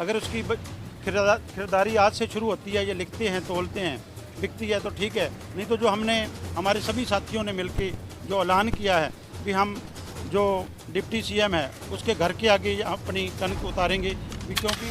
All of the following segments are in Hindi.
अगर उसकी खरीदारी आज से शुरू होती है, ये लिखते हैं, तोलते हैं, बिकती है तो ठीक है, नहीं तो जो हमने हमारे सभी साथियों ने मिलकर जो ऐलान किया है कि हम जो डिप्टी सीएम है उसके घर के आगे अपनी कनक उतारेंगे भी, क्योंकि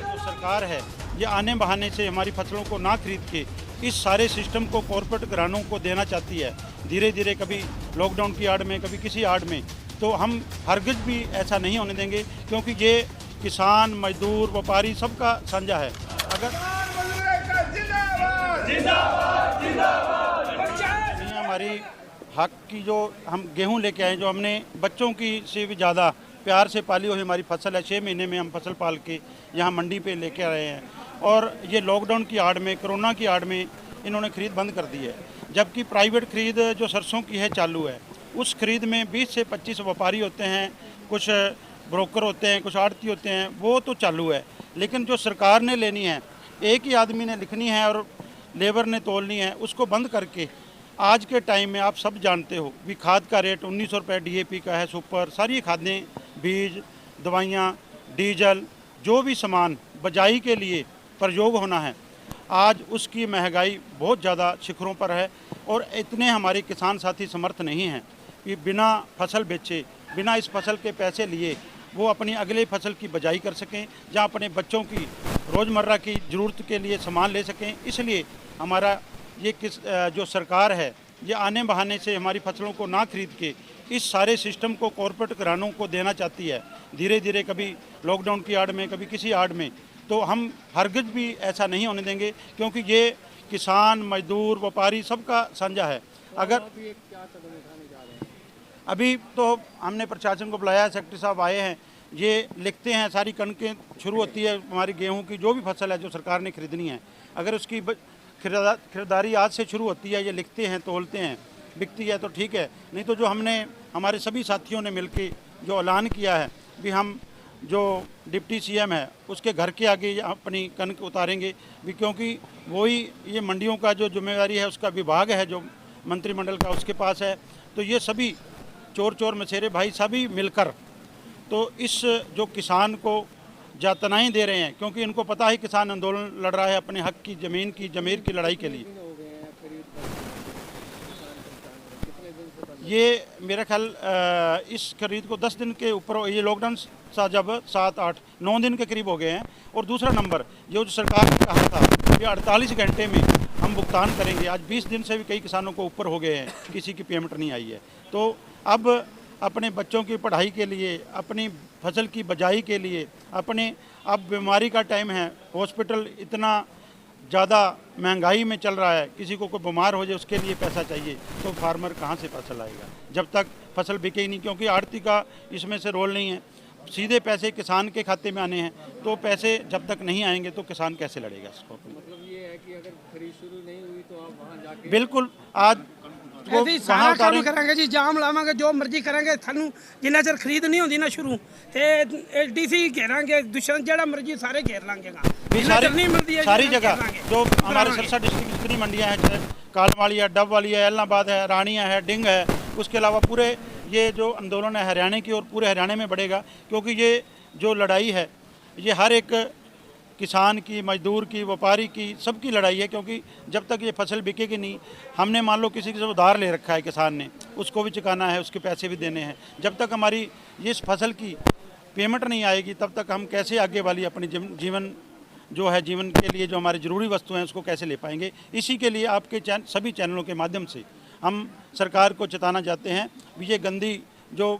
जो सरकार है ये आने बहाने से हमारी फसलों को ना खरीद के इस सारे सिस्टम को कॉरपोरेट घरानों को देना चाहती है धीरे धीरे, कभी लॉकडाउन की आड़ में, कभी किसी आड़ में। तो हम हरगिज भी ऐसा नहीं होने देंगे, क्योंकि ये किसान, मजदूर, व्यापारी सबका साझा है। अगर हमारी हक की जो हम गेहूं लेके आए, जो हमने बच्चों की से भी ज़्यादा प्यार से पाली हुई हमारी फसल है, 6 महीने में हम फसल पाल के यहाँ मंडी पे लेके आए हैं, और ये लॉकडाउन की आड़ में, कोरोना की आड़ में इन्होंने खरीद बंद कर दी है। जबकि प्राइवेट खरीद जो सरसों की है चालू है, उस खरीद में 20 से 25 व्यापारी होते हैं, कुछ ब्रोकर होते हैं, कुछ आड़ती होते हैं, वो तो चालू है। लेकिन जो सरकार ने लेनी है, एक ही आदमी ने लिखनी है और लेबर ने तोलनी है, उसको बंद करके आज के टाइम में आप सब जानते हो कि खाद का रेट 1900 रुपये DAP का है, सुपर, सारी खादें, बीज, दवाइयाँ, डीजल, जो भी सामान बजाई के लिए प्रयोग होना है, आज उसकी महंगाई बहुत ज़्यादा शिखरों पर है। और इतने हमारे किसान साथी समर्थ नहीं हैं कि बिना फसल बेचे, बिना इस फसल के पैसे लिए वो अपनी अगले फसल की बजाई कर सकें, या अपने बच्चों की रोज़मर्रा की ज़रूरत के लिए सामान ले सकें। इसलिए हमारा ये जो सरकार है ये आने बहाने से हमारी फसलों को ना खरीद के इस सारे सिस्टम को कॉरपोरेट घरानों को देना चाहती है धीरे धीरे, कभी लॉकडाउन की आड़ में, कभी किसी आड़ में। तो हम हरगिज भी ऐसा नहीं होने देंगे, क्योंकि ये किसान, मजदूर, व्यापारी सबका साझा है। अगर अभी तो हमने प्रशासन को बुलाया, सेक्रेटरी साहब आए हैं, ये लिखते हैं, सारी कनकें शुरू होती है हमारी गेहूं की, जो भी फसल है जो सरकार ने खरीदनी है, अगर उसकी खरीदारी आज से शुरू होती है, ये लिखते हैं, तोलते हैं, बिकती है तो ठीक है, नहीं तो जो हमने हमारे सभी साथियों ने मिलकर जो ऐलान किया है कि हम जो डिप्टी सीएम है उसके घर के आगे अपनी कनक उतारेंगे भी, क्योंकि वही ये मंडियों का जो जिम्मेदारी है उसका विभाग है जो मंत्रिमंडल का उसके पास है। तो ये सभी चोर मछेरे भाई सभी मिलकर तो इस जो किसान को यातनाएं दे रहे हैं, क्योंकि इनको पता है किसान आंदोलन लड़ रहा है अपने हक की, ज़मीन की, ज़मीर की लड़ाई के लिए। ये मेरा ख्याल इस खरीद को 10 दिन के ऊपर, ये लॉकडाउन सा जब 7, 8, 9 दिन के करीब हो गए हैं। और दूसरा नंबर, ये जो सरकार ने कहा था कि 48 घंटे में हम भुगतान करेंगे, आज 20 दिन से भी कई किसानों को ऊपर हो गए हैं, किसी की पेमेंट नहीं आई है। तो अब अपने बच्चों की पढ़ाई के लिए, अपनी फसल की बजाई के लिए, अपने, अब बीमारी का टाइम है, हॉस्पिटल इतना ज़्यादा महंगाई में चल रहा है, किसी को कोई बीमार हो जाए उसके लिए पैसा चाहिए, तो फार्मर कहाँ से फसल आएगा जब तक फसल बिके ही नहीं, क्योंकि आड़ती का इसमें से रोल नहीं है, सीधे पैसे किसान के खाते में आने हैं। तो पैसे जब तक नहीं आएंगे तो किसान कैसे लड़ेगा इसको। मतलब ये है कि अगर खरीद शुरू नहीं हुई तो आप वहाँ जाके बिल्कुल आज सारा काम करांगे जी, जाम लावांगे, जो मर्जी करेंगे, थानू जिन्ना चर खरीद नहीं होती ना शुरू ते DC घेरांगे, दुश्मन जेड़ा मर्जी सारे घेर लांगे, सारी जगह जो हमारे सिरसा डिस्ट्रिक्ट की जितनी मंडियाँ हैं, कालवाड़ी है, डब वाली है, एलनाबाद है, रानिया है, डिंग है, उसके अलावा पूरे ये जो आंदोलन है हरियाणा की और पूरे हरियाणा में बढ़ेगा, क्योंकि ये जो लड़ाई है ये हर एक किसान की, मजदूर की, व्यापारी की, सबकी लड़ाई है। क्योंकि जब तक ये फसल बिकेगी नहीं, हमने मान लो किसी से उधार ले रखा है किसान ने, उसको भी चुकाना है, उसके पैसे भी देने हैं, जब तक हमारी इस फसल की पेमेंट नहीं आएगी तब तक हम कैसे आगे वाली अपनी जीवन जो है, जीवन के लिए जो हमारी ज़रूरी वस्तुएं हैं उसको कैसे ले पाएंगे। इसी के लिए आपके सभी चैनलों के माध्यम से हम सरकार को चेताना चाहते हैं कि ये गंदी जो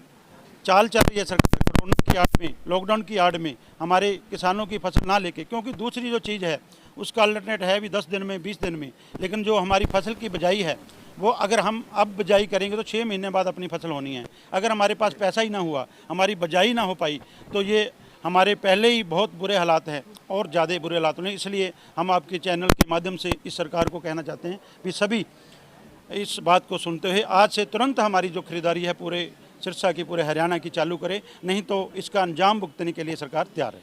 चाल चल रही है सरकार कोरोना की आड़ में, लॉकडाउन की आड़ में, हमारे किसानों की फसल ना लेके, क्योंकि दूसरी जो चीज़ है उसका अल्टरनेट है भी 10 दिन में, 20 दिन में, लेकिन जो हमारी फसल की बजाई है वो अगर हम अब बजाई करेंगे तो 6 महीने बाद अपनी फसल होनी है। अगर हमारे पास पैसा ही ना हुआ, हमारी बजाई ना हो पाई, तो ये हमारे पहले ही बहुत बुरे हालात हैं और ज़्यादा बुरे हालात होने। इसलिए हम आपके चैनल के माध्यम से इस सरकार को कहना चाहते हैं कि सभी इस बात को सुनते हुए आज से तुरंत हमारी जो खरीदारी है पूरे सिरसा की, पूरे हरियाणा की चालू करें, नहीं तो इसका अंजाम भुगतने के लिए सरकार तैयार है।